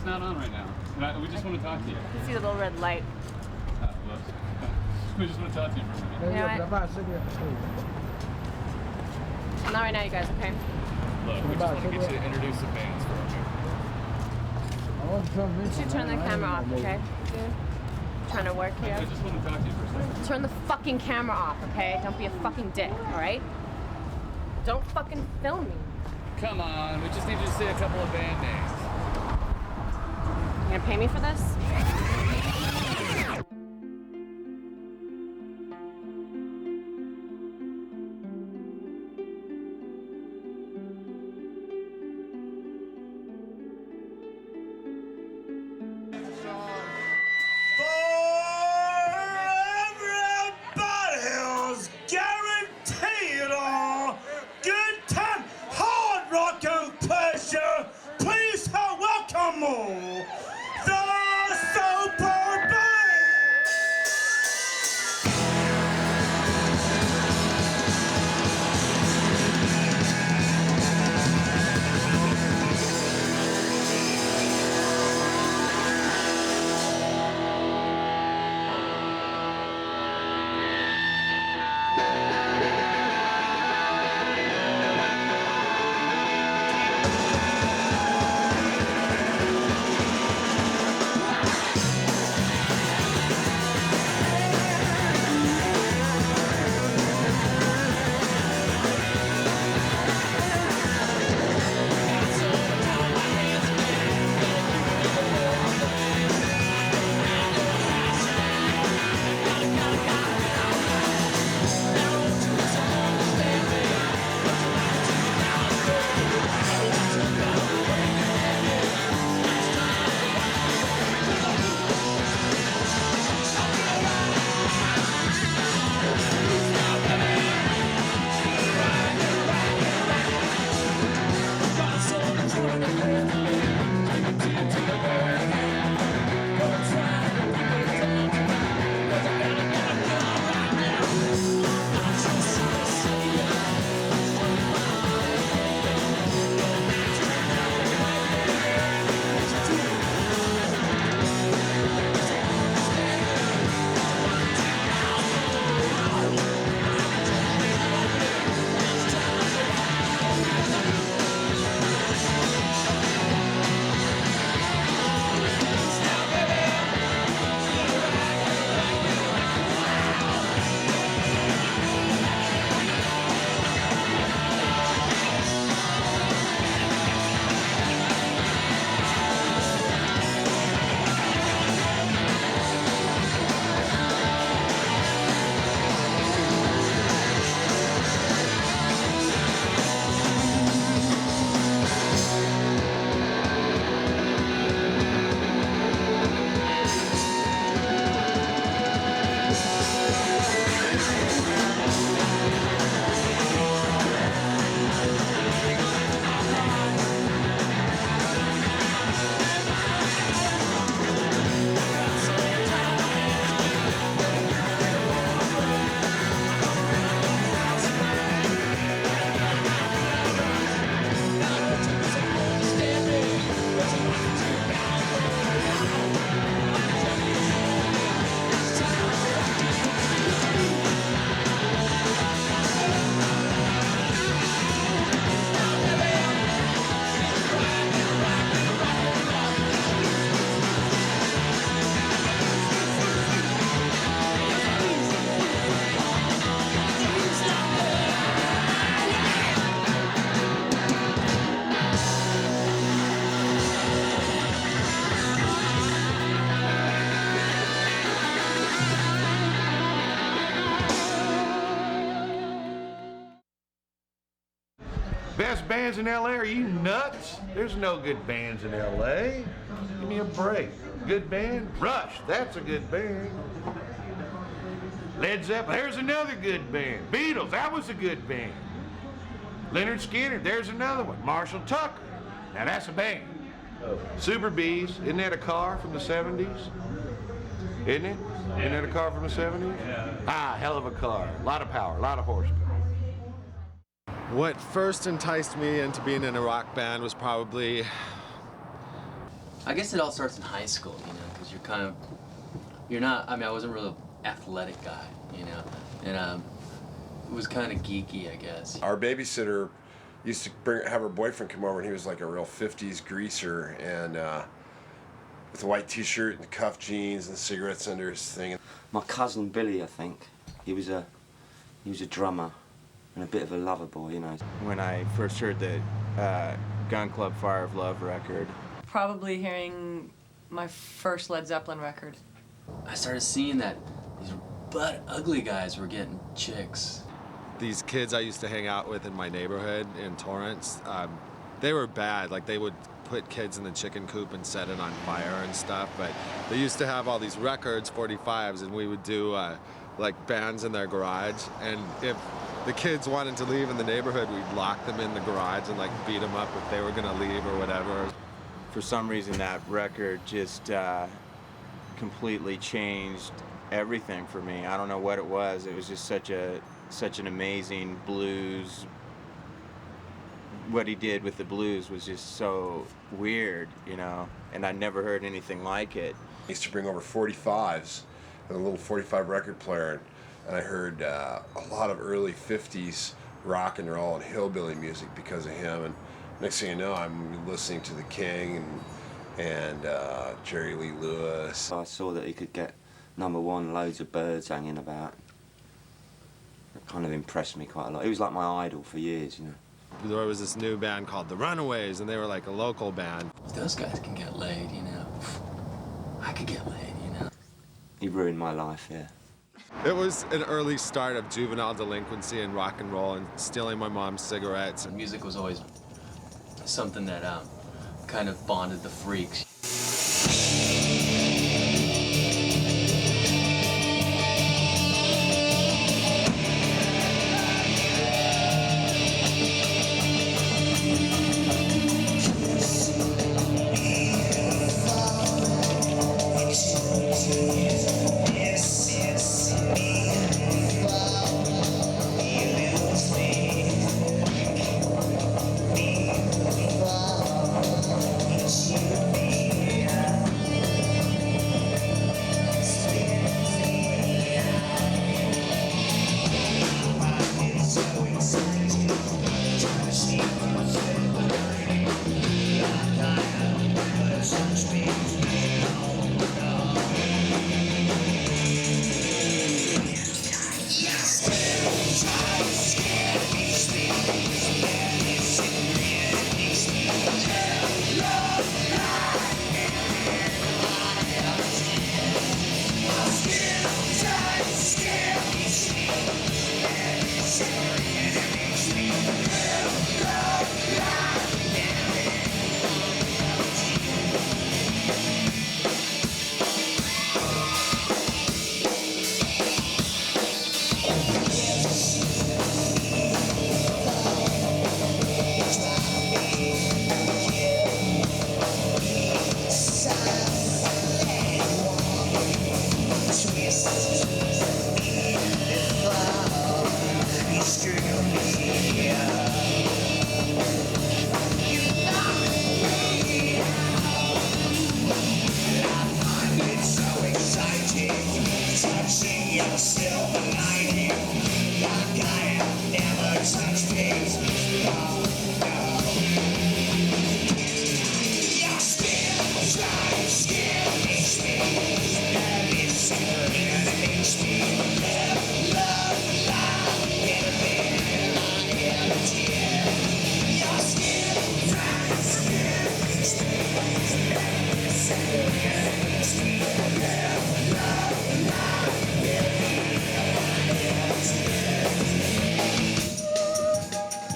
It's not on right now. We just want to talk to you. You can see the little red light. Whoops. We just want to talk to you for a minute. Not right now, you guys, okay? Look, we just want to get you to introduce the bands for me. You should turn the camera off, okay? Dude? Trying to work here. I just want to talk to you for a second. Turn the fucking camera off, okay? Don't be a fucking dick, alright? Don't fucking film me. Come on, we just need you to say a couple of band names. You gonna pay me for this? Best bands in LA? Are you nuts? There's no good bands in LA. Give me a break. Good band? Rush, that's a good band. Led Zeppelin, there's another good band. Beatles, that was a good band. Leonard Skinner, there's another one. Marshall Tucker, now that's a band. Superbees, isn't that a car from the 70s? Isn't it? Yeah. Isn't that a car from the 70s? Yeah. Ah, hell of a car. A lot of power, a lot of horsepower. What first enticed me into being in a rock band was probably I guess it all starts in high school, you know, because you're not, I mean, I wasn't really an athletic guy, you know, and it was kind of geeky, I guess. Our babysitter used to have her boyfriend come over, and he was like a real 50s greaser, and with a white t-shirt and cuff jeans and cigarettes under his thing. My cousin Billy, I think, he was a drummer and a bit of a lover boy, you know. When I first heard the Gun Club Fire of Love record. Probably hearing my first Led Zeppelin record. I started seeing that these butt ugly guys were getting chicks. These kids I used to hang out with in my neighborhood in Torrance, they were bad. Like, they would put kids in the chicken coop and set it on fire and stuff, but they used to have all these records, 45s, and we would do like bands in their garage, and if the kids wanted to leave in the neighborhood, we'd lock them in the garage and like beat them up if they were gonna leave or whatever. For some reason, that record just completely changed everything for me. I don't know what it was. It was just such an amazing blues. What he did with the blues was just so weird, you know, and I never heard anything like it. He used to bring over 45s and a little 45 record player, and I heard a lot of early 50s rock and roll and hillbilly music because of him. And next thing you know, I'm listening to The King and Jerry Lee Lewis. I saw that he could get #1, loads of birds hanging about. It kind of impressed me quite a lot. He was like my idol for years, you know. There was this new band called The Runaways, and they were like a local band. Those guys can get laid, you know. I could get laid, you know. He ruined my life, yeah. It was an early start of juvenile delinquency and rock and roll and stealing my mom's cigarettes. And music was always something that kind of bonded the freaks.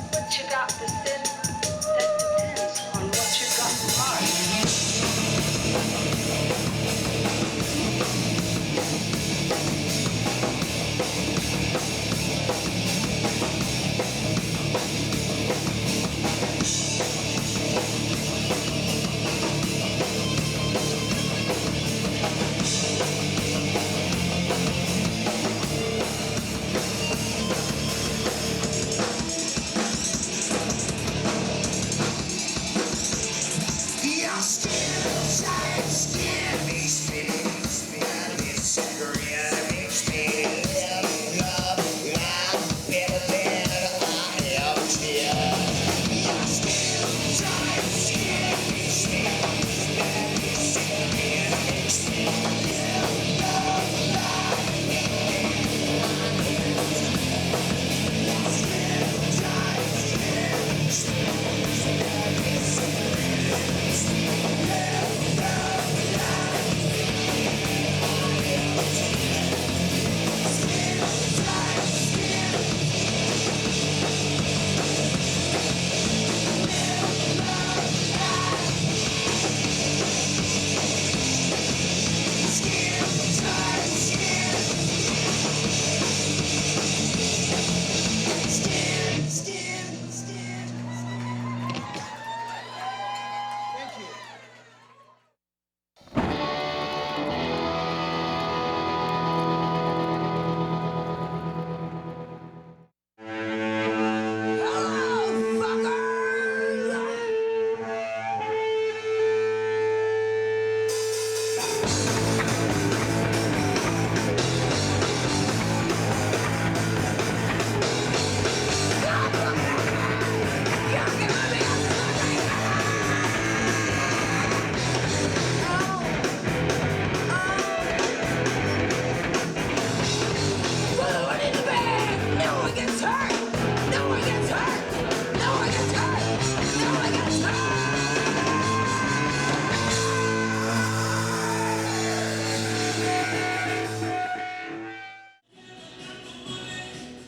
What you got to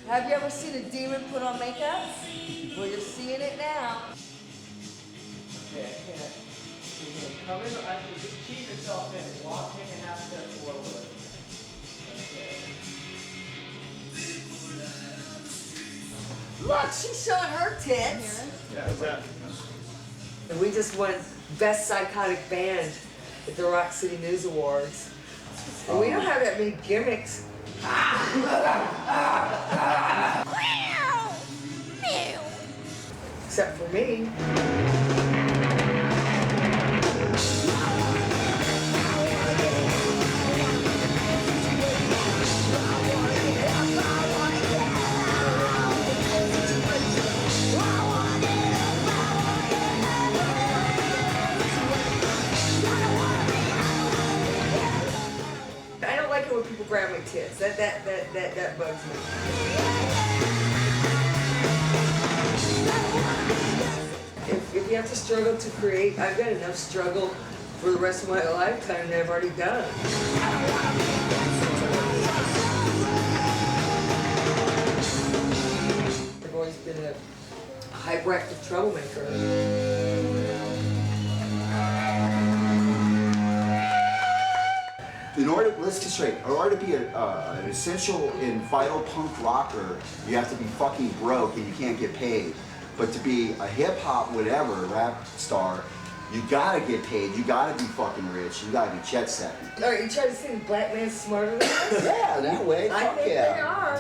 Have you ever seen a demon put on makeup? Well, you're seeing it now. Okay, I can't. You're gonna come in, actually just keep yourself in. Walk in and half step forward. Okay. Look, she's showing her tits. Yeah, what's that? And we just won Best Psychotic Band at the Rock City News Awards. And we don't have that many gimmicks. Except for me. I don't like it when people grab my tits. That bugs me. If you have to struggle to create, I've got enough struggle for the rest of my lifetime that I've already done. I've always been a hyperactive troublemaker. Let's get straight. In order to be an essential and vital punk rocker, you have to be fucking broke and you can't get paid. But to be a hip hop whatever rap star, you gotta get paid. You gotta be fucking rich. You gotta be jet setting. Are you trying to say the black man's smarter than us? Yeah, that way. I Fuck think yeah. they are.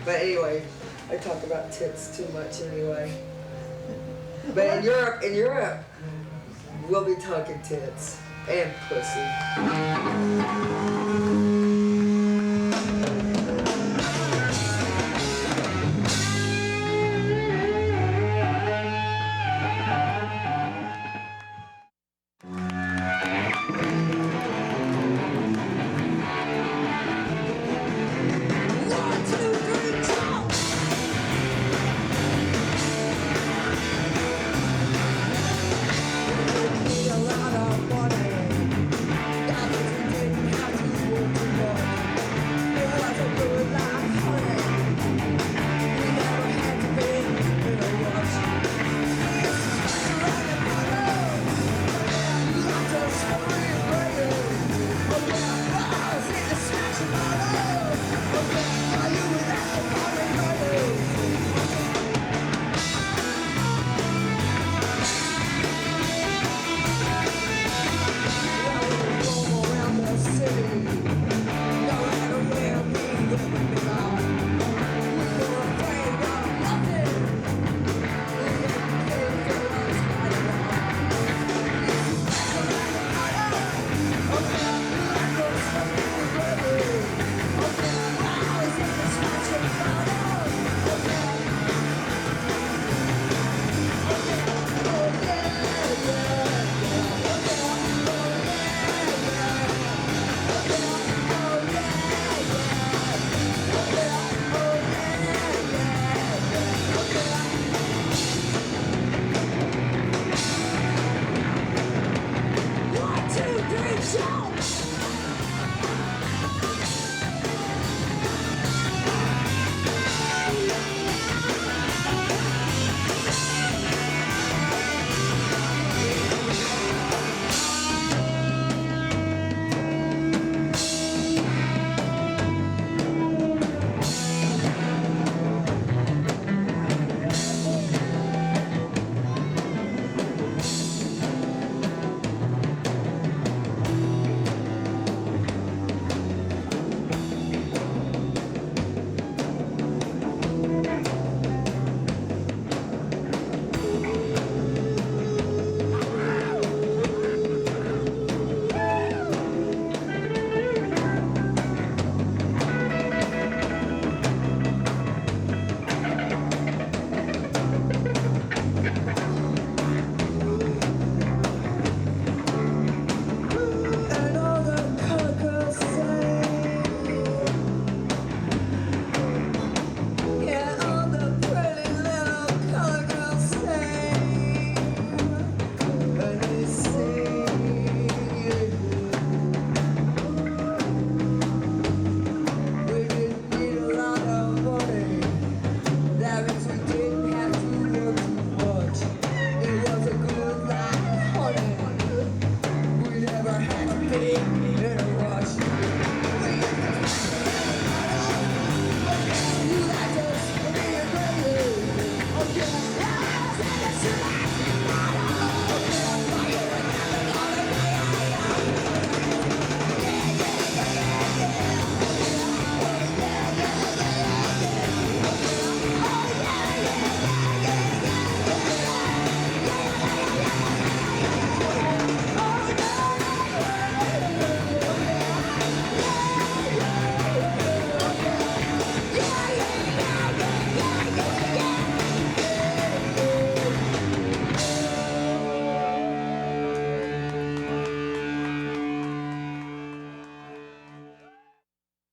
But anyway, I talk about tits too much anyway. But in Europe, we'll be talking tits and pussy.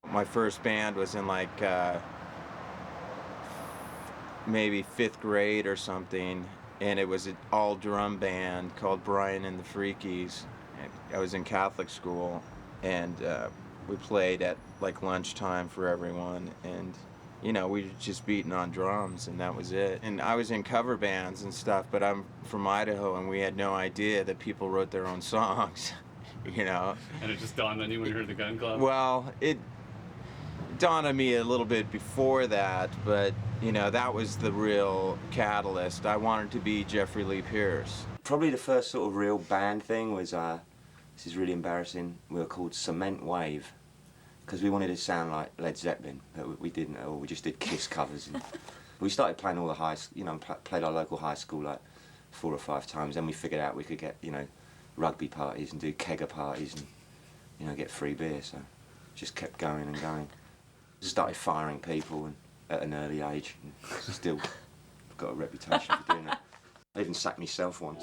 My first band was in like maybe 5th grade or something, and it was an all drum band called Brian and the Freakies. I was in Catholic school, and we played at like lunchtime for everyone, and you know, we were just beating on drums, and that was it. And I was in cover bands and stuff, but I'm from Idaho, and we had no idea that people wrote their own songs, you know. And it just dawned on you when you heard the Gun Club? Well, it dawned on me a little bit before that, but you know, that was the real catalyst. I wanted to be Jeffrey Lee Pierce. Probably the first sort of real band thing was, this is really embarrassing, we were called Cement Wave, because we wanted to sound like Led Zeppelin, but we didn't at all. We just did Kiss covers. And we started playing all the played our local high school like 4 or 5 times. Then we figured out we could get, you know, rugby parties and do kegger parties and, you know, get free beer. So just kept going and going. Started firing people at an early age, and still got a reputation for doing that. I even sacked myself once.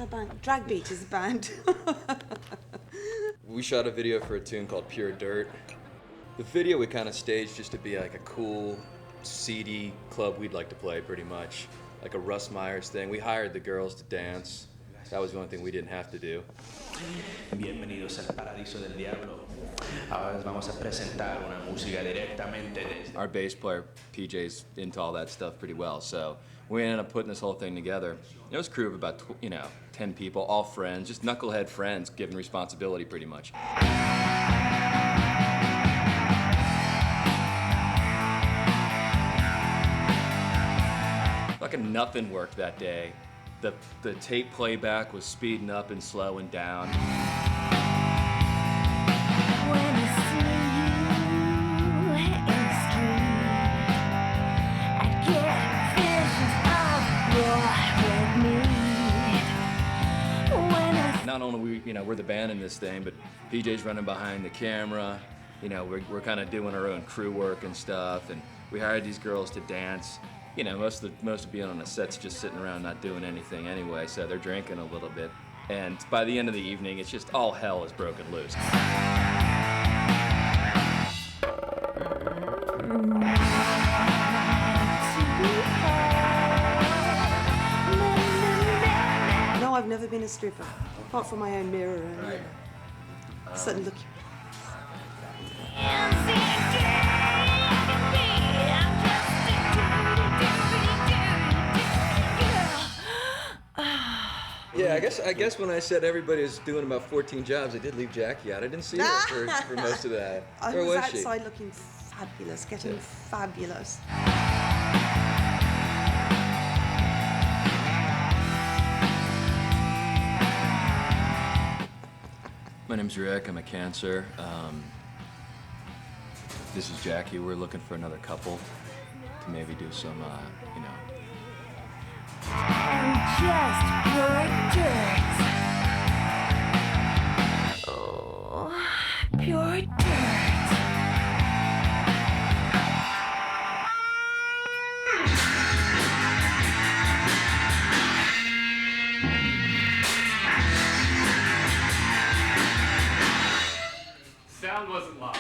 our band? Dragbeat is the band. We shot a video for a tune called Pure Dirt. The video we kind of staged just to be like a cool, seedy club we'd like to play, pretty much. Like a Russ Myers thing. We hired the girls to dance. That was the only thing we didn't have to do. Bienvenidos al Paradiso del Diablo. Ahora les vamos a presentar una música directamente desde... Our bass player, PJ's into all that stuff pretty well, so we ended up putting this whole thing together. It was a crew of about, 10 people, all friends, just knucklehead friends, given responsibility pretty much. Fucking nothing worked that day. The tape playback was speeding up and slowing down. Not only we're the band in this thing, but PJ's running behind the camera. We're kind of doing our own crew work and stuff, and we hired these girls to dance. Most of being on the set's just sitting around not doing anything anyway, so they're drinking a little bit. And by the end of the evening, it's just all hell is broken loose. No, I've never been a stripper, apart from my own mirror and certain look. Yeah, I guess when I said everybody was doing about 14 jobs, I did leave Jackie out. I didn't see her for most of that. I Where was was she? outside looking fabulous, getting fabulous. My name's Rick. I'm a Cancer. This is Jackie. We're looking for another couple to maybe do some, Just pure dirt. Oh, pure dirt. Sound wasn't locked.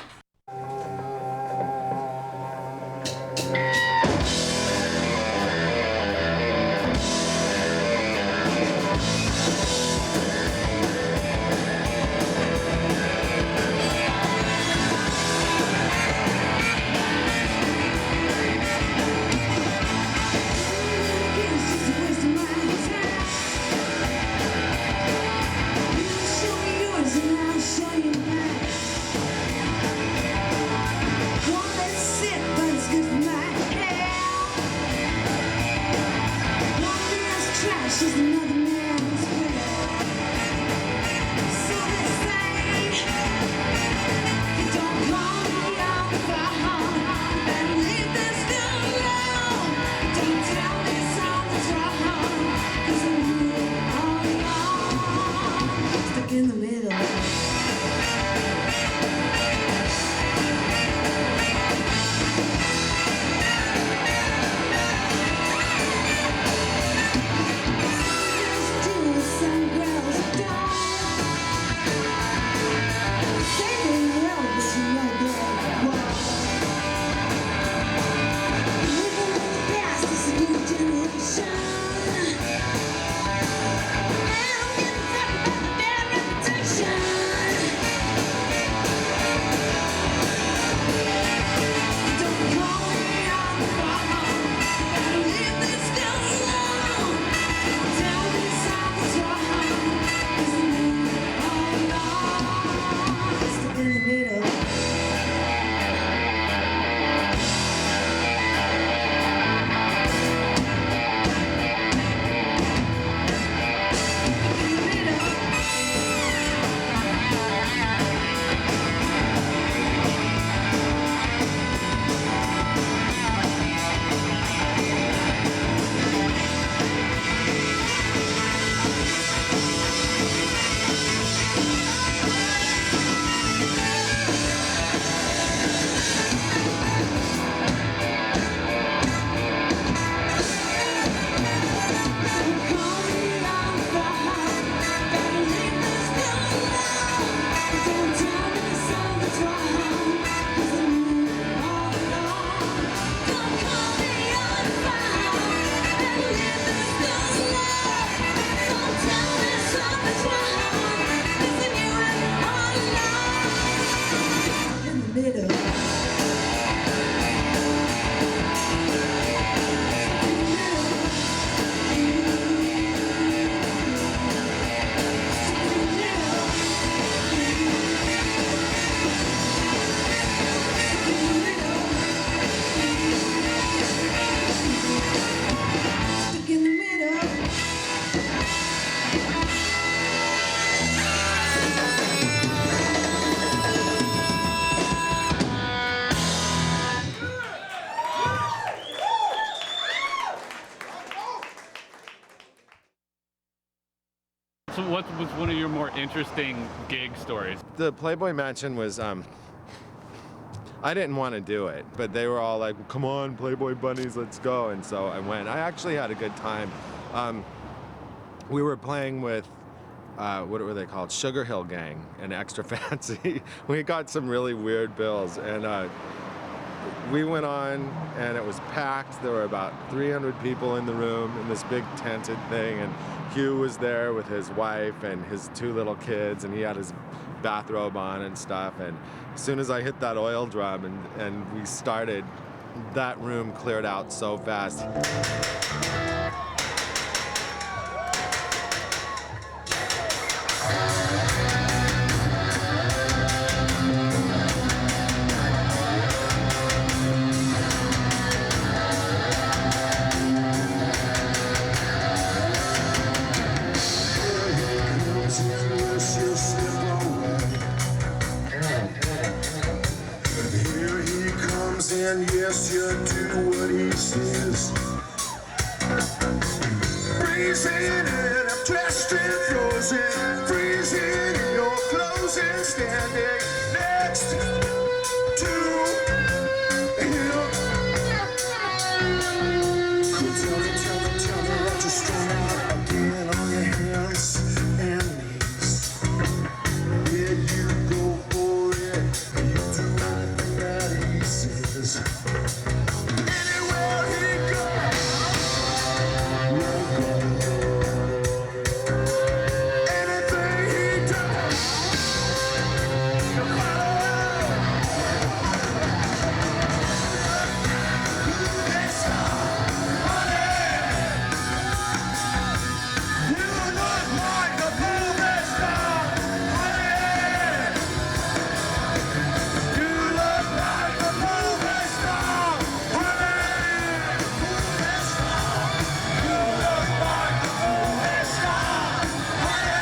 what was one of your more interesting gig stories? The Playboy Mansion was, I didn't want to do it, but they were all like, come on, Playboy Bunnies, let's go. And so I went. I actually had a good time. We were playing with, what were they called? Sugar Hill Gang and Extra Fancy. We got some really weird bills. And we went on, and it was packed. There were about 300 people in the room in this big tented thing. And Hugh was there with his wife and his 2 little kids, and he had his bathrobe on and stuff. And as soon as I hit that oil drum and we started, that room cleared out so fast. And yes, you do what he says. Freezing and I'm dressed and frozen, freezing in your clothes and standing next to him. Tell me that you're strung out again on your hands and knees. Yeah, you go for it, you do anything that he says. Anywhere he goes, we'll go. Anything he does, no matter it's honey. You look like a movie star, honey. You look like a movie star, honey. You look like a movie star, honey.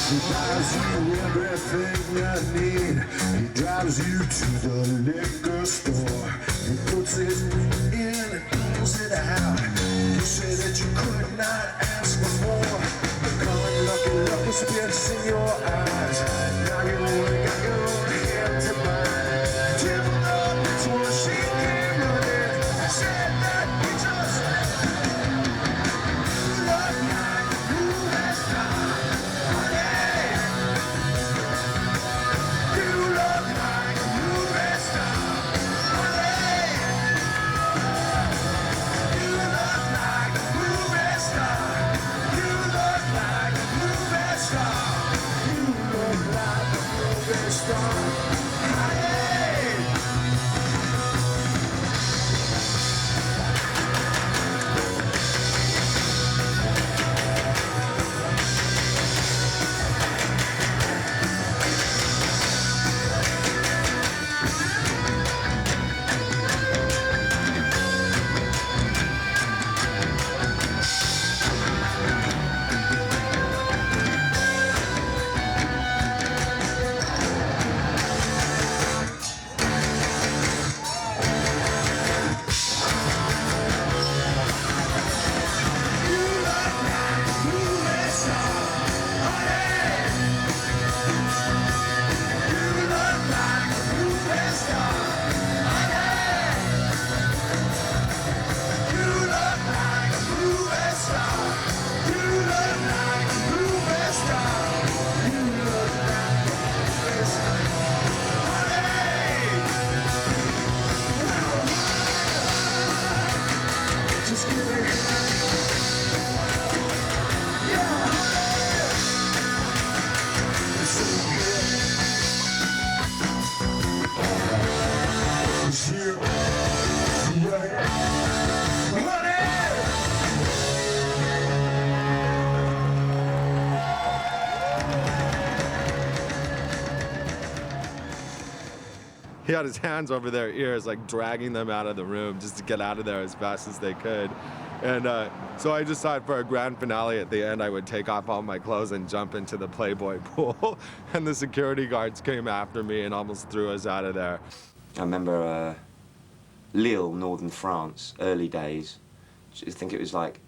He buys you everything you need. He drives you to the liquor store. He puts it in and pulls it out. You say that you could not ask for more. Coming lucky spits in your eyes. Now you only got your own hand to bind. Tip up to what she came running. Said that we just look like a movie star, honey. You look like a movie star, honey. You look like a movie star. You look like a movie star. You look like a movie star, honey. He had his hands over their ears, like dragging them out of the room just to get out of there as fast as they could. And so I just thought for a grand finale at the end, I would take off all my clothes and jump into the Playboy pool. And the security guards came after me and almost threw us out of there. I remember Lille, northern France, early days. I think it was like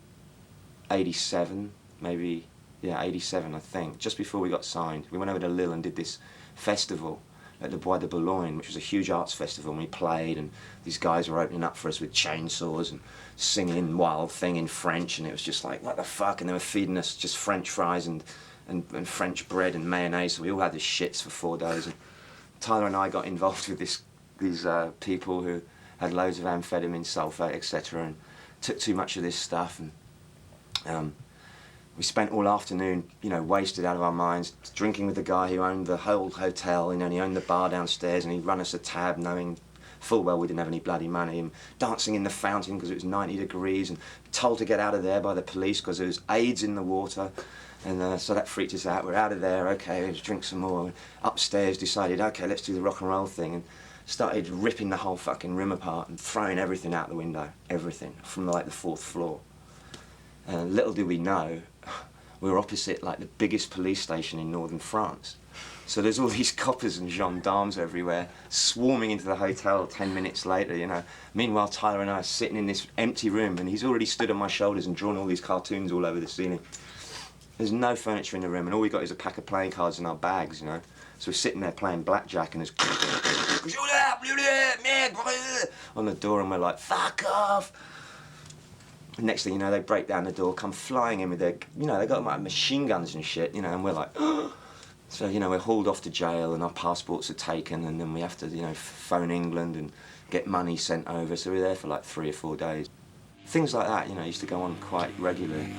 87, maybe, yeah, 87, I think, just before we got signed. We went over to Lille and did this festival at the Bois de Boulogne, which was a huge arts festival, and we played, and these guys were opening up for us with chainsaws and singing Wild Thing in French, and it was just like, what the fuck, and they were feeding us just French fries and French bread and mayonnaise, so we all had the shits for 4 days. And Tyler and I got involved with these people who had loads of amphetamine, sulfate, etc., and took too much of this stuff, and we spent all afternoon, you know, wasted out of our minds, drinking with the guy who owned the whole hotel, you know, and he owned the bar downstairs, and he'd run us a tab knowing full well we didn't have any bloody money, and dancing in the fountain because it was 90 degrees, and told to get out of there by the police because there was AIDS in the water, and so that freaked us out. We're out of there, okay, let's drink some more. Upstairs, decided, okay, let's do the rock and roll thing, and started ripping the whole fucking room apart and throwing everything out the window, everything, from like the 4th floor. And little did we know, we were opposite like the biggest police station in northern France. So there's all these coppers and gendarmes everywhere, swarming into the hotel 10 minutes later, you know. Meanwhile, Tyler and I are sitting in this empty room, and he's already stood on my shoulders and drawn all these cartoons all over the ceiling. There's no furniture in the room, and all we got is a pack of playing cards in our bags, you know. So we're sitting there playing blackjack, and there's on the door, and we're like, fuck off. And next thing you know, they break down the door, come flying in with their, you know, they got like machine guns and shit, you know, and we're like, so, you know, we're hauled off to jail, and our passports are taken, and then we have to, you know, phone England and get money sent over. So we're there for like 3 or 4 days. Things like that, you know, used to go on quite regularly.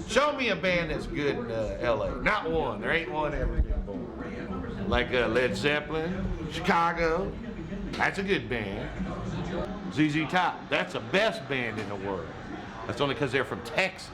Show me a band that's good in L.A. Not one. There ain't one ever been born. Like Led Zeppelin, Chicago. That's a good band. ZZ Top, that's the best band in the world. That's only because they're from Texas.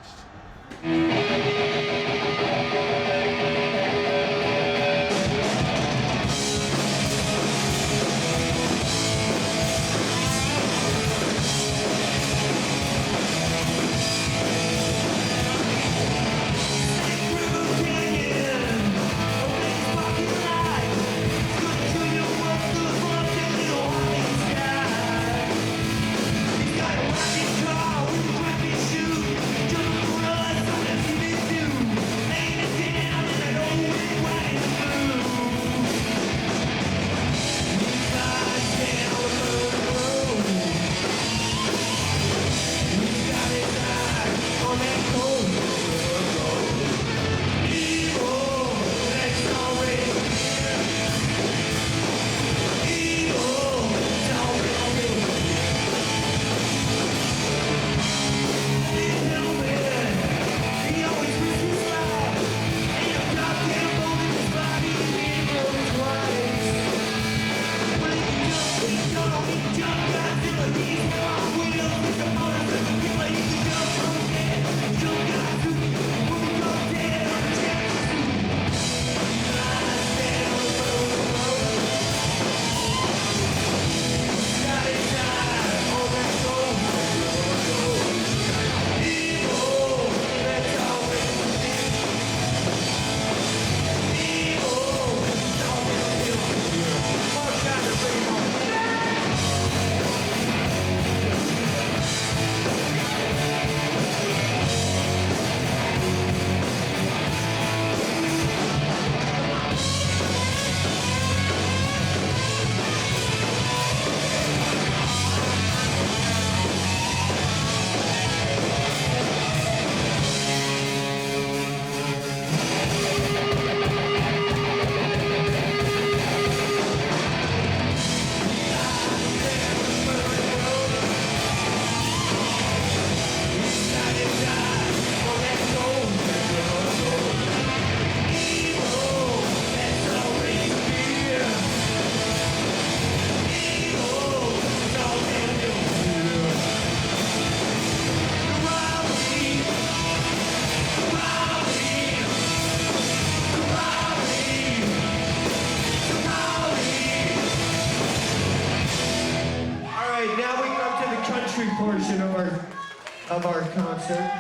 Portion of our concert,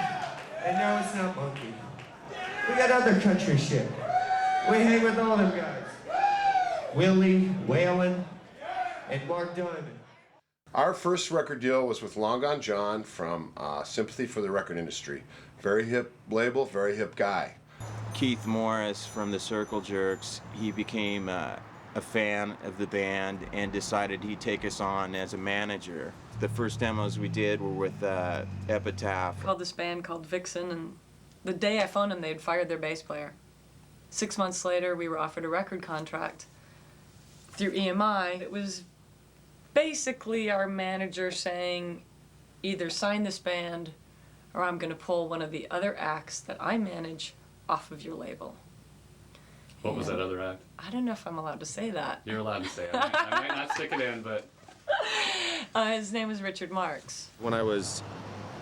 and no, it's not monkey. We got other country shit. We hang with all them guys. Willie, Waylon, and Mark Diamond. Our first record deal was with Long Gone John from Sympathy for the Record Industry. Very hip label, very hip guy. Keith Morris from the Circle Jerks, he became a fan of the band and decided he'd take us on as a manager. The first demos we did were with Epitaph. Called this band called Vixen, and the day I phoned them, they'd fired their bass player. 6 months later, we were offered a record contract through EMI. It was basically our manager saying, either sign this band or I'm going to pull one of the other acts that I manage off of your label. What was that other act? I don't know if I'm allowed to say that. You're allowed to say it. I might not stick it in, but... His name was Richard Marx. When I was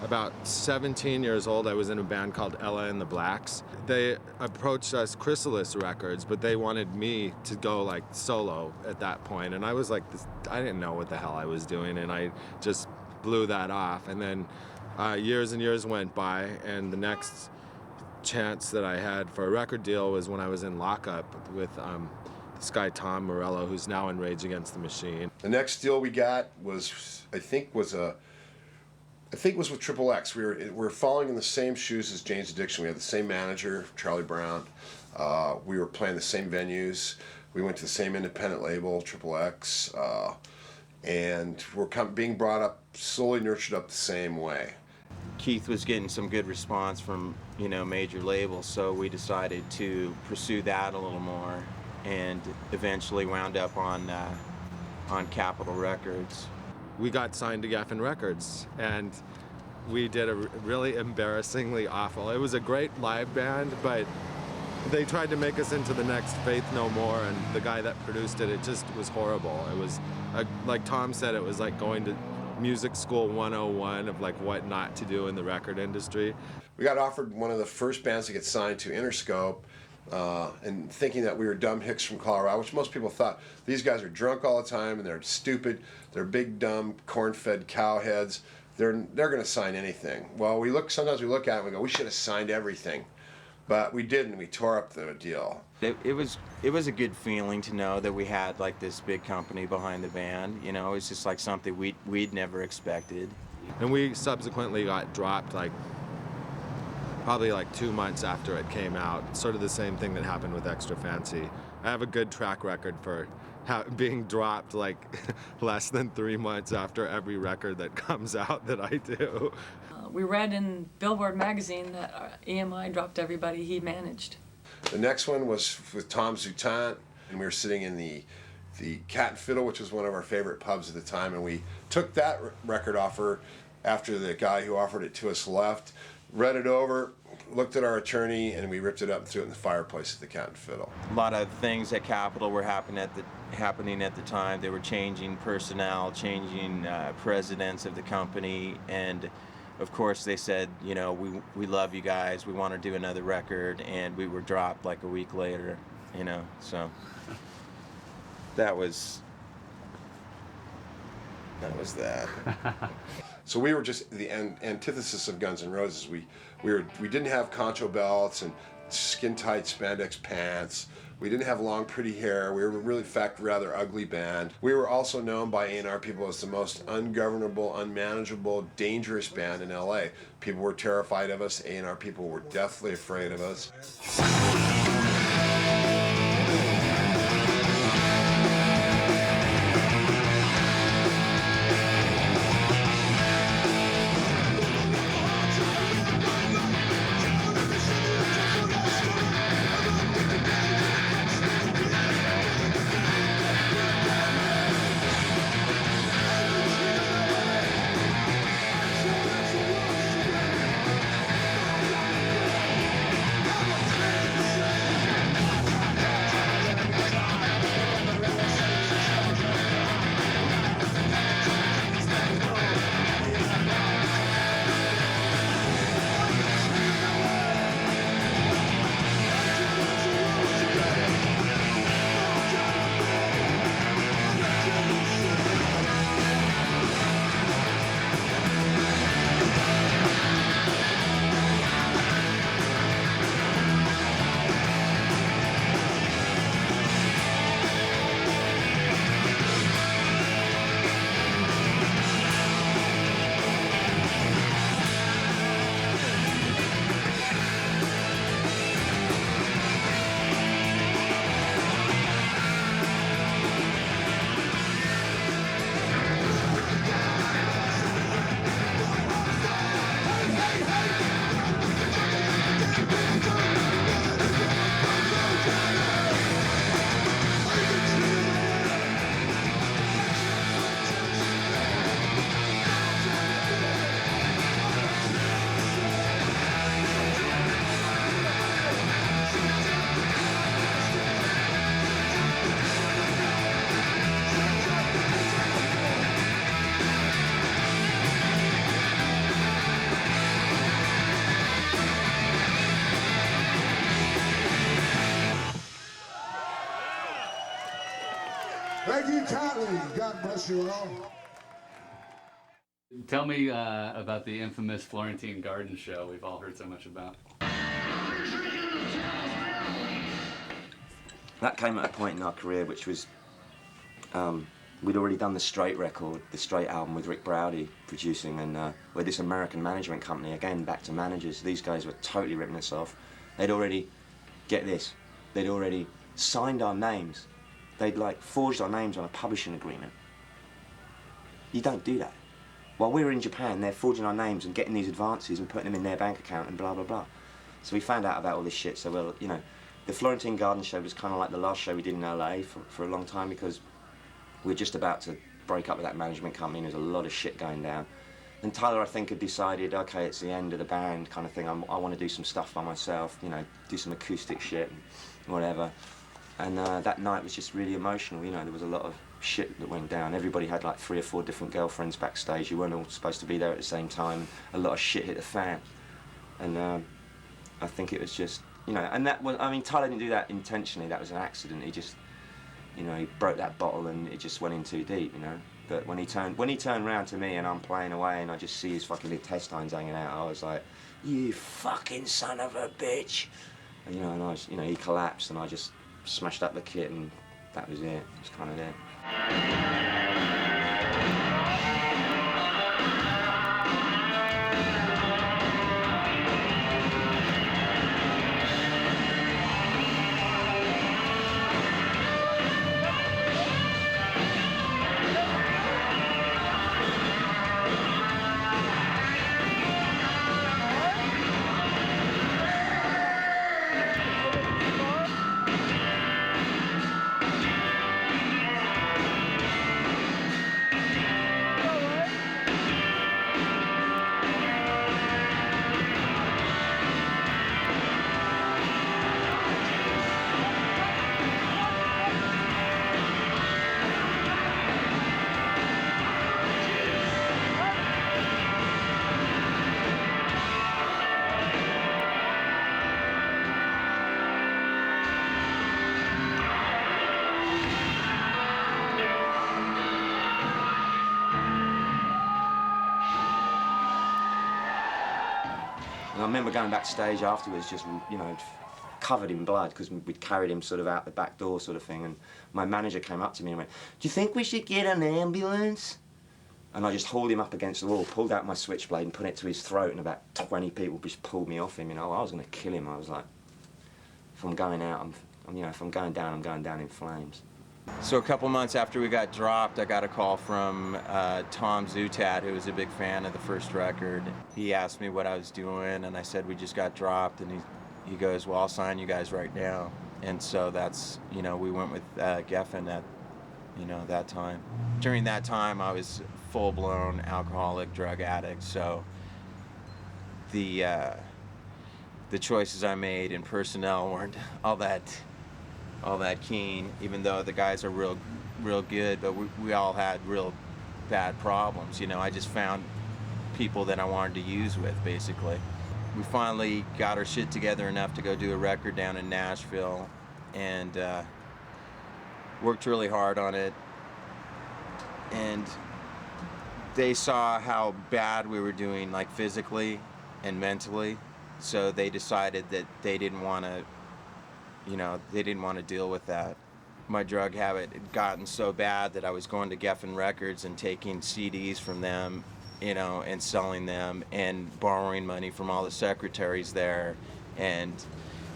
about 17 years old, I was in a band called Ella and the Blacks. They approached us, Chrysalis Records, but they wanted me to go like solo at that point. And I was like, I didn't know what the hell I was doing, and I just blew that off. And then years and years went by, and the next chance that I had for a record deal was when I was in lockup with this guy Tom Morello, who's now in Rage Against the Machine. The next deal we got was, I think was with Triple X. We were following in the same shoes as Jane's Addiction. We had the same manager, Charlie Brown. We were playing the same venues. We went to the same independent label, Triple X, and we're being brought up, slowly nurtured up the same way. Keith was getting some good response from, major labels, so we decided to pursue that a little more, and eventually wound up on Capitol Records. We got signed to Geffen Records, and we did a really embarrassingly awful. It was a great live band, but they tried to make us into the next Faith No More, and the guy that produced it, it just was horrible. It was, like Tom said, it was like going to music school 101 of like what not to do in the record industry. We got offered one of the first bands to get signed to Interscope, and thinking that we were dumb hicks from Colorado, which most people thought. These guys are drunk all the time and they're stupid. They're big, dumb, corn-fed cowheads. They're going to sign anything. Well, sometimes we look at it and we go, we should have signed everything. But we didn't. We tore up the deal. It was a good feeling to know that we had like this big company behind the band. You know, it's just like something we'd never expected. And we subsequently got dropped like probably like 2 months after it came out. Sort of the same thing that happened with Extra Fancy. I have a good track record for being dropped like less than 3 months after every record that comes out that I do. We read in Billboard magazine that EMI dropped everybody he managed. The next one was with Tom Zoutant, and we were sitting in the Cat and Fiddle, which was one of our favorite pubs at the time, and we took that record offer after the guy who offered it to us left, read it over, looked at our attorney, and we ripped it up and threw it in the fireplace at the Cat and Fiddle. A lot of things at Capitol were happening at the time. They were changing personnel, changing presidents of the company, and of course they said, you know, we love you guys, we want to do another record, and we were dropped like a week later, you know, so that was that. So we were just the antithesis of Guns N' Roses. We didn't have concho belts and skin-tight spandex pants. We didn't have long, pretty hair. We were really, in fact, rather ugly band. We were also known by A&R people as the most ungovernable, unmanageable, dangerous band in LA. People were terrified of us. A&R people were deathly afraid of us. Thank you kindly. God bless you all. Tell me about the infamous Florentine Garden show we've all heard so much about. That came at a point in our career which was, we'd already done the Straight record, the Straight album with Rick Browdy producing, and with this American management company, again, back to managers, these guys were totally ripping us off. They'd already, get this, they'd already signed our names. They'd like forged our names on a publishing agreement. You don't do that. While we were in Japan, they're forging our names and getting these advances and putting them in their bank account and blah, blah, blah. So we found out about all this shit, so well, you know, the Florentine Garden show was kind of like the last show we did in LA for a long time, because we were just about to break up with that management company and there was a lot of shit going down. And Tyler, I think, had decided, okay, it's the end of the band kind of thing. I want to do some stuff by myself, you know, do some acoustic shit and whatever. And that night was just really emotional, you know, there was a lot of shit that went down. Everybody had like 3 or 4 different girlfriends backstage. You weren't all supposed to be there at the same time. A lot of shit hit the fan. And I think it was just, you know, and that was, I mean, Tyler didn't do that intentionally. That was an accident. He just, you know, he broke that bottle and it just went in too deep, you know. But when he turned around to me and I'm playing away and I just see his fucking intestines hanging out, I was like, you fucking son of a bitch. And, you know, and I was, you know, he collapsed and I just smashed up the kit and that was it. It was kind of it. And I remember going backstage afterwards, just, you know, covered in blood, because we'd carried him sort of out the back door sort of thing, and my manager came up to me and went, do you think we should get an ambulance? And I just hauled him up against the wall, pulled out my switchblade and put it to his throat, and about 20 people just pulled me off him, you know. I was going to kill him. I was like, if I'm going out, you know, if I'm going down in flames. So a couple months after we got dropped, I got a call from Tom Zutat, who was a big fan of the first record. He asked me what I was doing, and I said we just got dropped, and he goes, well, I'll sign you guys right now. And so that's, you know, we went with Geffen at, you know, that time. During that time, I was full-blown alcoholic, drug addict, so the choices I made in personnel weren't all that keen, even though the guys are real good, but we all had real bad problems. You know, I just found people that I wanted to use with, basically. We finally got our shit together enough to go do a record down in Nashville, and worked really hard on it. And they saw how bad we were doing, like physically and mentally, so they decided that they didn't want to, you know, they didn't want to deal with that. My drug habit had gotten so bad that I was going to Geffen Records and taking CDs from them, you know, and selling them and borrowing money from all the secretaries there and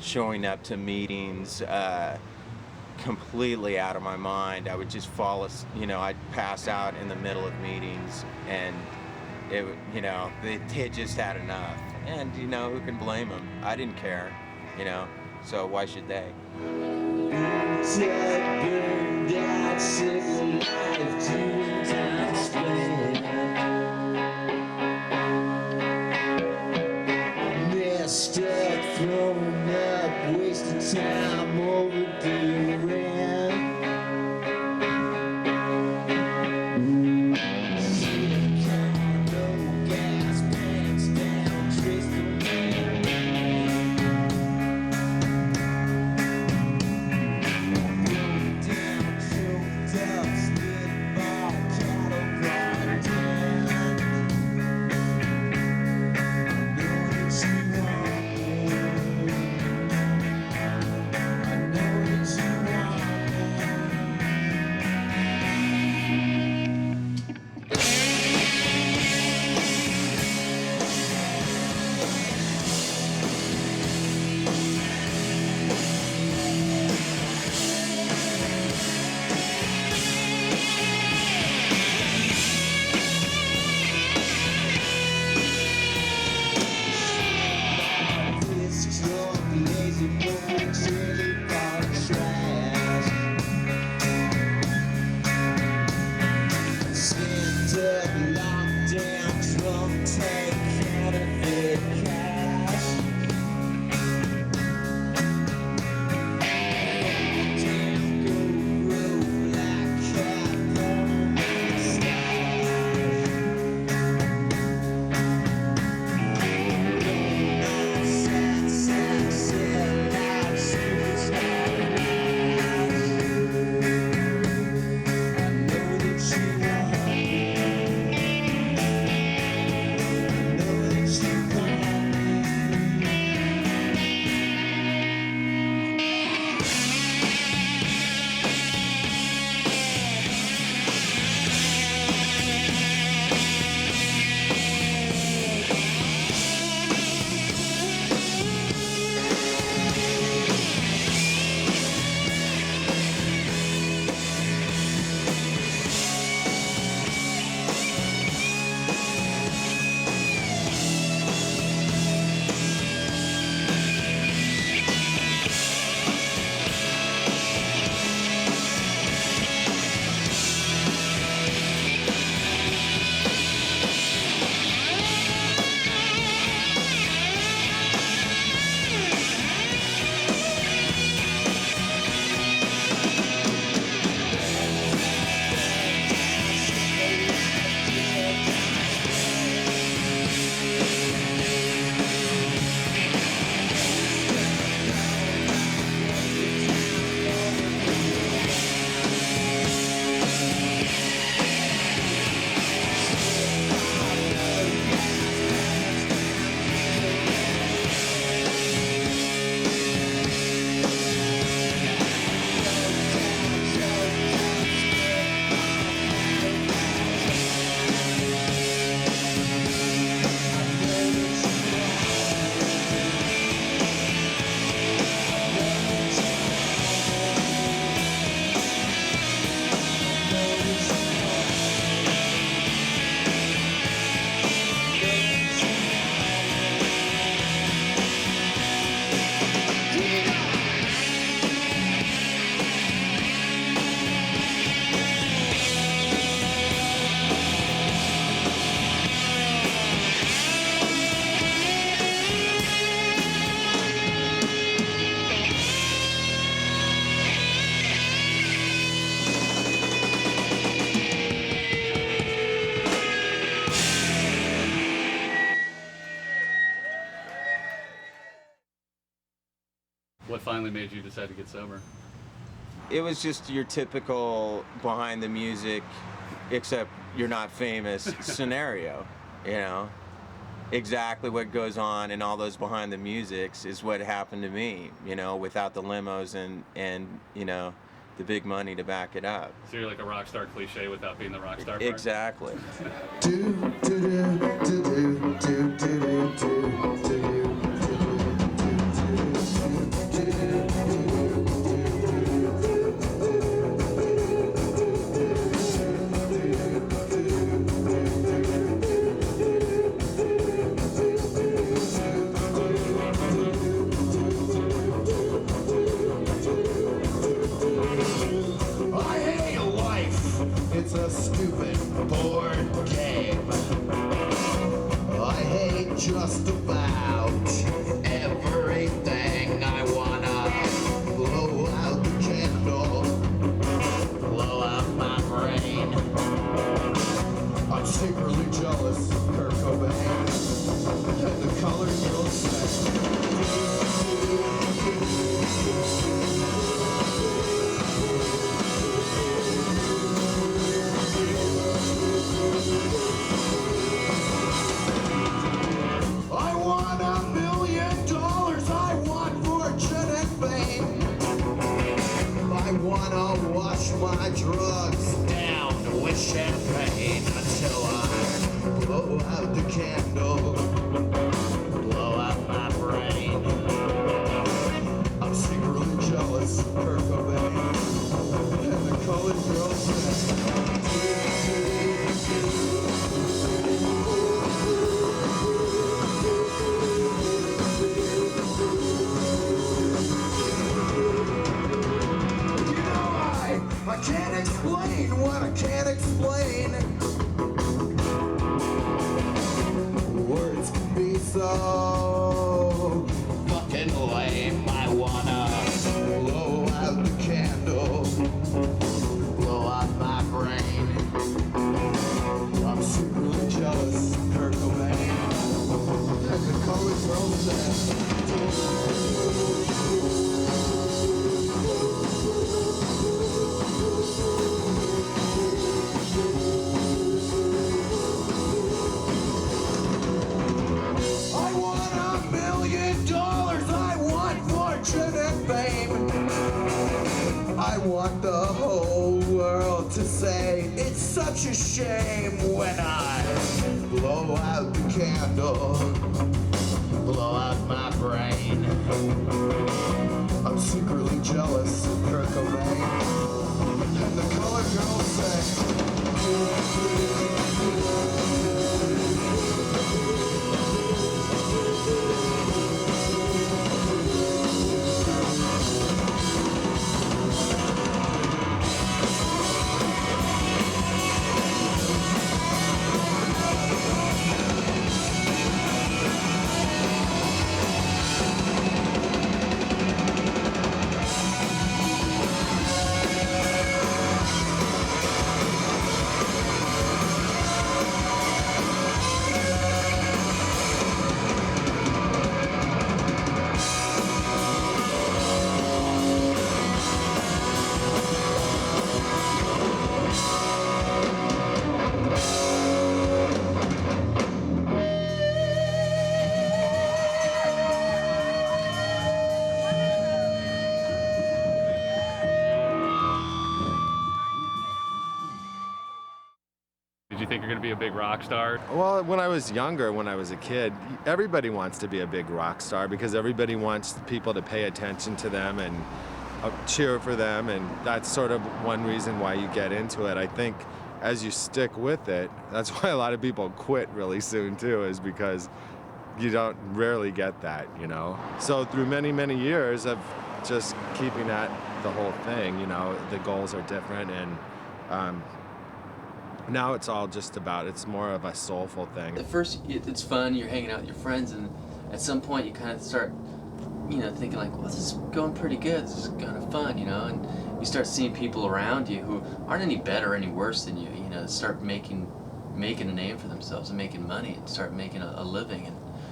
showing up to meetings completely out of my mind. I would just fall, you know, I'd pass out in the middle of meetings, and it, you know, they just had enough. And, you know, who can blame them? I didn't care, you know. So why should they? Burned out, sick life, doing time spent. Messed up, thrown up, wasting time, overdue rent. No gas, pants down, twisted. I know it's finally made you decide to get sober? It was just your typical behind the music, except you're not famous scenario, you know? Exactly what goes on in all those behind the musics is what happened to me, you know, without the limos and you know, the big money to back it up. So you're like a rock star cliche without being the rock star part? Exactly. It's a stupid board game. I hate just about everything. I wanna blow out the candle, blow out my brain. I'm secretly jealous of Kurt Cobain and the colored girls say. I want $1 million. I want fortune and fame. I wanna wash my drugs down with champagne until I blow out the candle, blow out my brain. I'm secretly jealous of Kurt Cobain and the colored girls say. I can't explain what I can't explain. Words can be so fucking lame. I wanna blow out the candle, blow out my brain. I'm secretly jealous of Kurt Cobain and the colored girls say. I want $1 million. I want fortune and fame. I want the whole world to say it's such a shame when I blow out the candle, blow out my brain. I'm secretly jealous of Kurt Cobain and the colored girls say. Did you think you're going to be a big rock star? Well, when I was younger, when I was a kid, everybody wants to be a big rock star because everybody wants people to pay attention to them and cheer for them, and that's sort of one reason why you get into it. I think as you stick with it, that's why a lot of people quit really soon too, is because you don't rarely get that, you know? So through many, many years of just keeping at the whole thing, you know, the goals are different, and now it's all just about, it's more of a soulful thing. At first, it's fun, you're hanging out with your friends, and at some point you kind of start, you know, thinking like, well, this is going pretty good, this is kind of fun, you know, and you start seeing people around you who aren't any better or any worse than you, you know, start making a name for themselves and making money and start making a living, and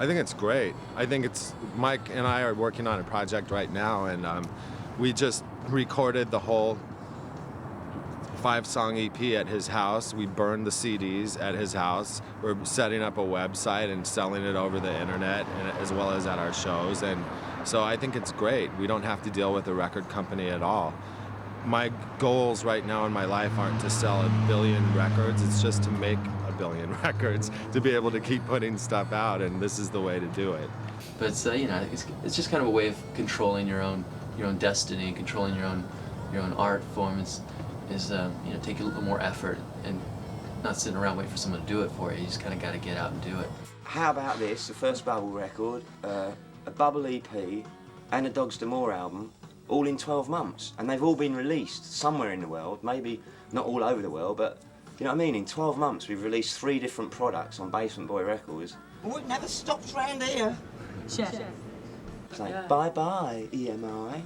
I think it's great. I think Mike and I are working on a project right now, and we just recorded the whole 5-song EP at his house. We burned the CDs at his house. We're setting up a website and selling it over the internet, and as well as at our shows. And so I think it's great. We don't have to deal with a record company at all. My goals right now in my life aren't to sell 1 billion records. It's just to make 1 billion records, to be able to keep putting stuff out, and this is the way to do it. But it's it's just kind of a way of controlling your own destiny and controlling your own art form. Taking a little more effort and not sitting around waiting for someone to do it for you. You just kind of got to get out and do it. How about this? The first Bubble record, a Bubble EP, and a Dogs D'Amour album, all in 12 months, and they've all been released somewhere in the world. Maybe not all over the world, but you know what I mean. In 12 months, we've released 3 different products on Basement Boy Records. Well, it never stops round here. Chef. It's like bye bye EMI.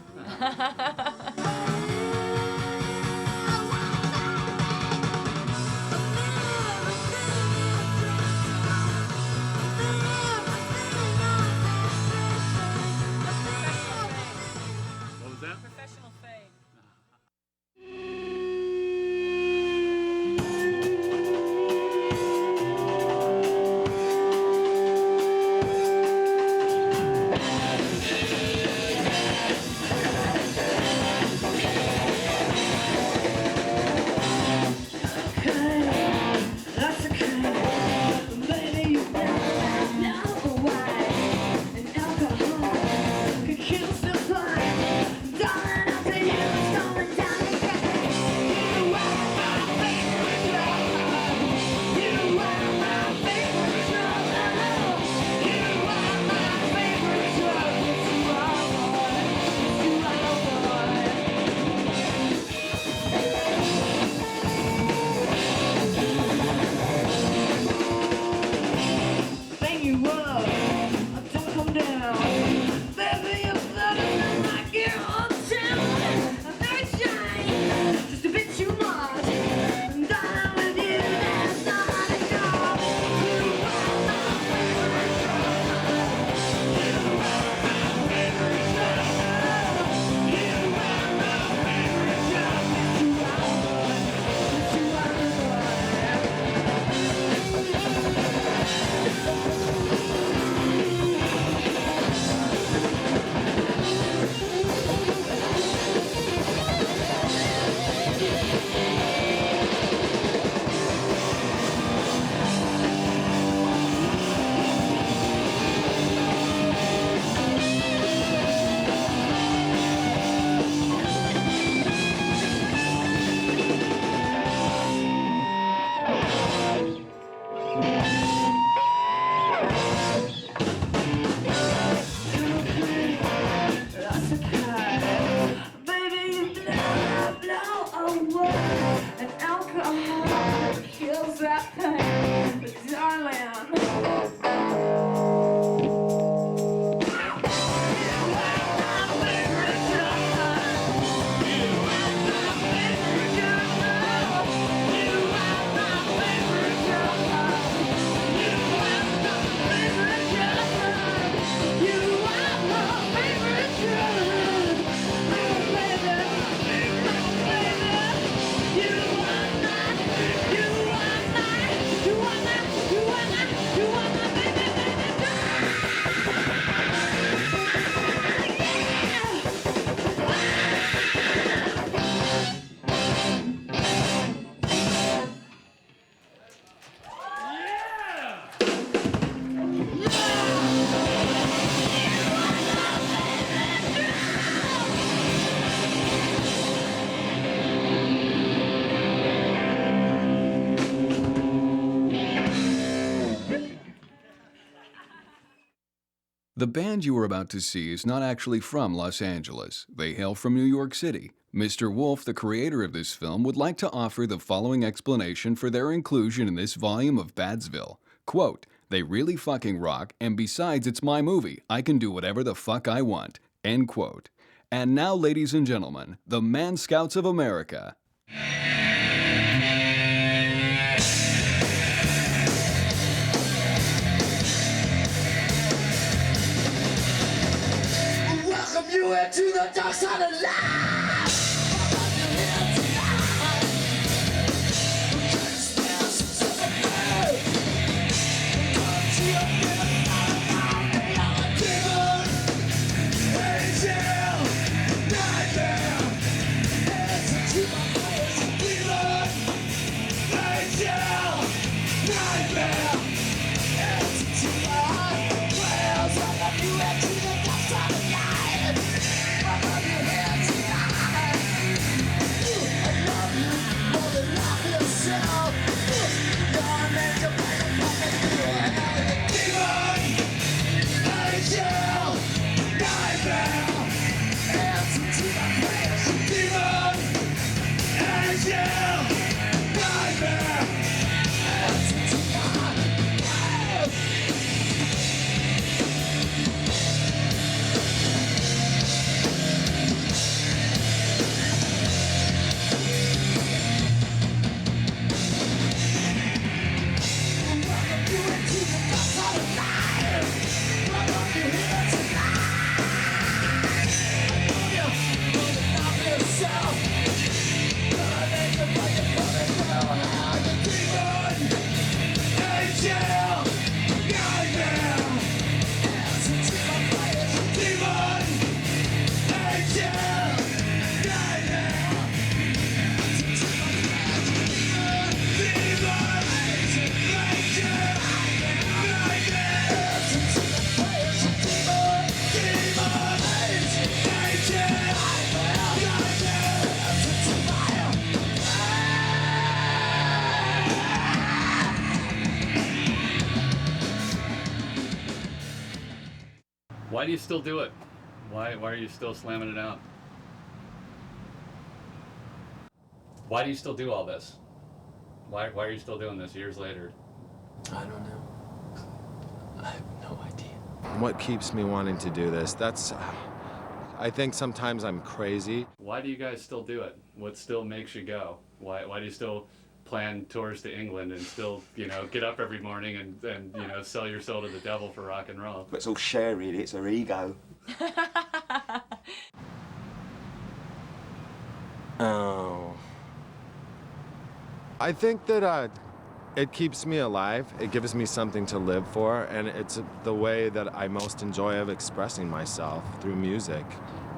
The band you are about to see is not actually from Los Angeles. They hail from New York City. Mr. Wolf, the creator of this film, would like to offer the following explanation for their inclusion in this volume of Badsville. Quote, "They really fucking rock, and besides, it's my movie. I can do whatever the fuck I want." End quote. And now, ladies and gentlemen, the Man Scouts of America. dark side of life. Why do you still do it? Why are you still slamming it out? Why do you still do all this? Why are you still doing this years later? I don't know. I have no idea. What keeps me wanting to do this? I think sometimes I'm crazy. Why do you guys still do it? What still makes you go? Why do you still plan tours to England and still, get up every morning and sell your soul to the devil for rock and roll? But it's all Cher, really. It's her ego. Oh. I think that it keeps me alive. It gives me something to live for, and it's the way that I most enjoy of expressing myself through music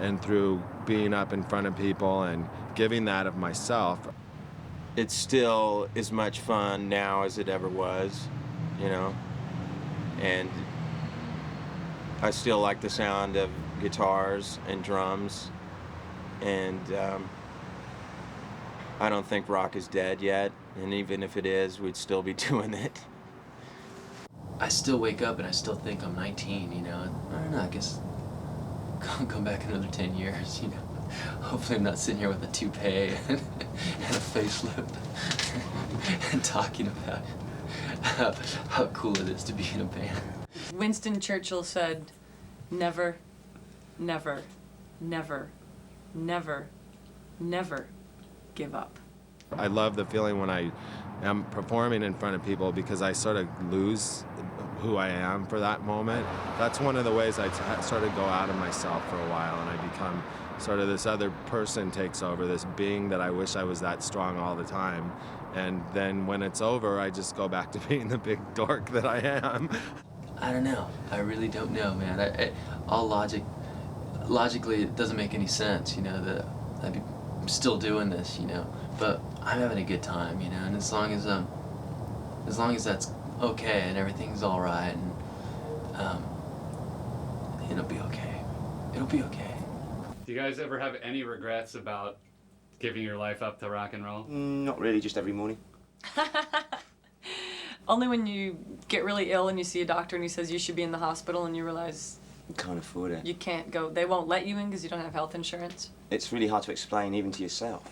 and through being up in front of people and giving that of myself. It's still as much fun now as it ever was, and I still like the sound of guitars and drums, and I don't think rock is dead yet, and even if it is, we'd still be doing it. I still wake up and I still think I'm 19, I don't know, I guess I'll come back another 10 years, Hopefully I'm not sitting here with a toupee and a facelift and talking about how cool it is to be in a band. Winston Churchill said, never, never, never, never, never give up. I love the feeling when I am performing in front of people because I sort of lose who I am for that moment. That's one of the ways I sort of go out of myself for a while and I become sort of this other person takes over, this being that I wish I was that strong all the time. And then when it's over, I just go back to being the big dork that I am. I don't know. I really don't know, man. Logically, it doesn't make any sense, that I'd be still doing this, But I'm having a good time, and as long as that's okay and everything's all right, and it'll be okay. It'll be okay. Do you guys ever have any regrets about giving your life up to rock and roll? Not really, just every morning. Only when you get really ill and you see a doctor and he says you should be in the hospital and you realize Can't afford it. you can't go. They won't let you in because you don't have health insurance. It's really hard to explain even to yourself.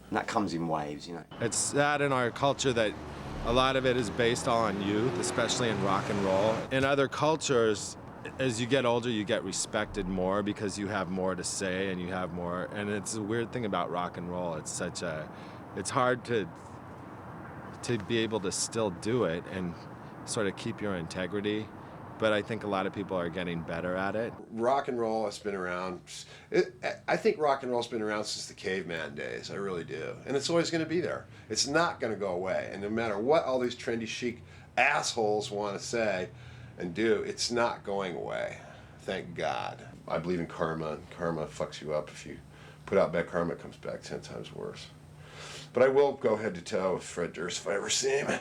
And that comes in waves, It's sad in our culture that a lot of it is based on youth, especially in rock and roll. In other cultures, as you get older, you get respected more because you have more to say and you have more. And it's a weird thing about rock and roll. It's hard to be able to still do it and sort of keep your integrity but I think a lot of people are getting better at it. Rock and roll has been around. I think rock and roll's been around since the caveman days. I really do. And it's always going to be there. It's not going to go away. And no matter what all these trendy chic assholes want to say and do, it's not going away. Thank God. I believe in karma, and karma fucks you up. If you put out bad karma, it comes back 10 times worse. But I will go head to toe with Fred Durst if I ever see him.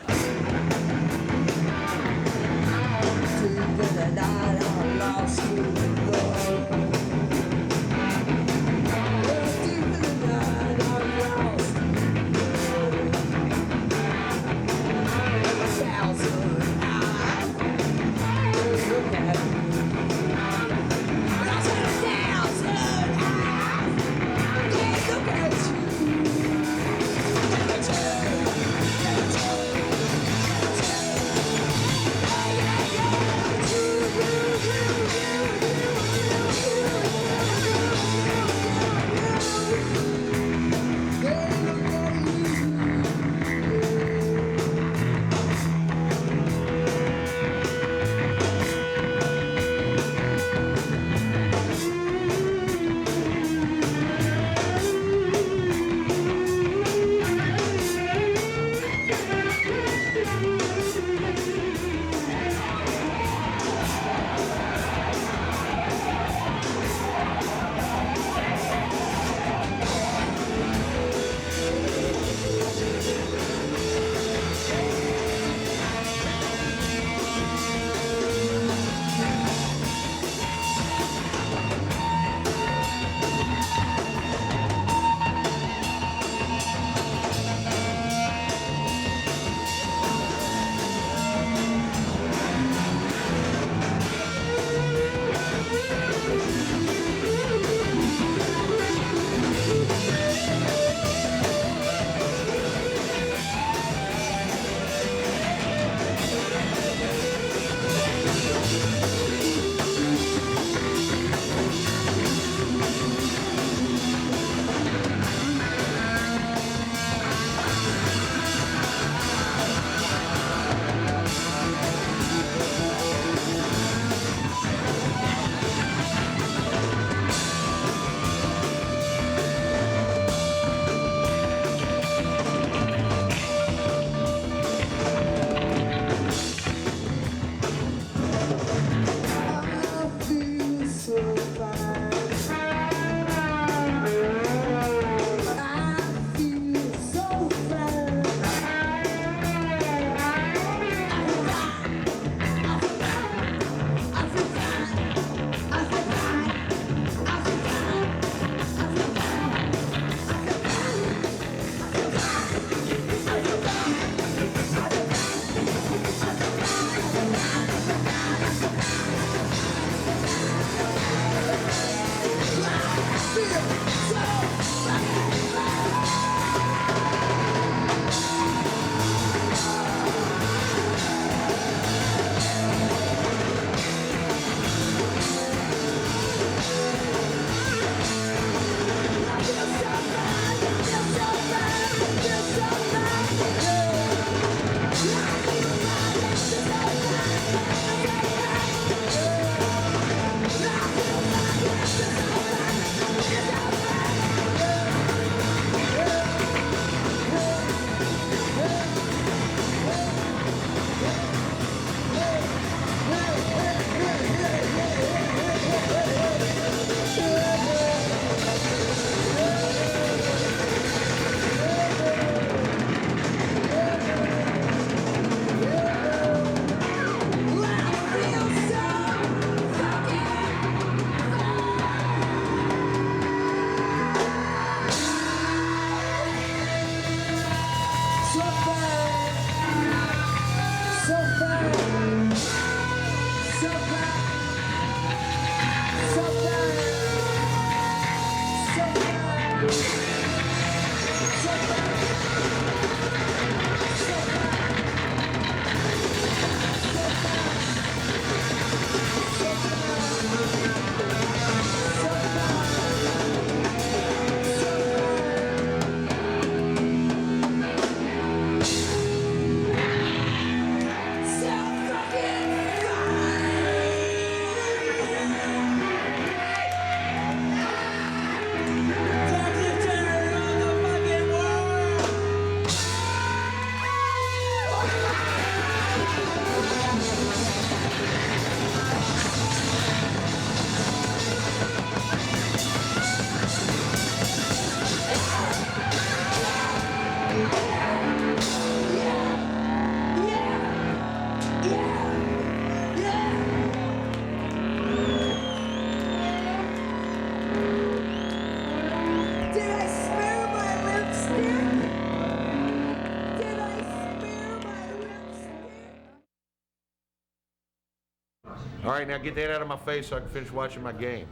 All right, now get that out of my face so I can finish watching my game.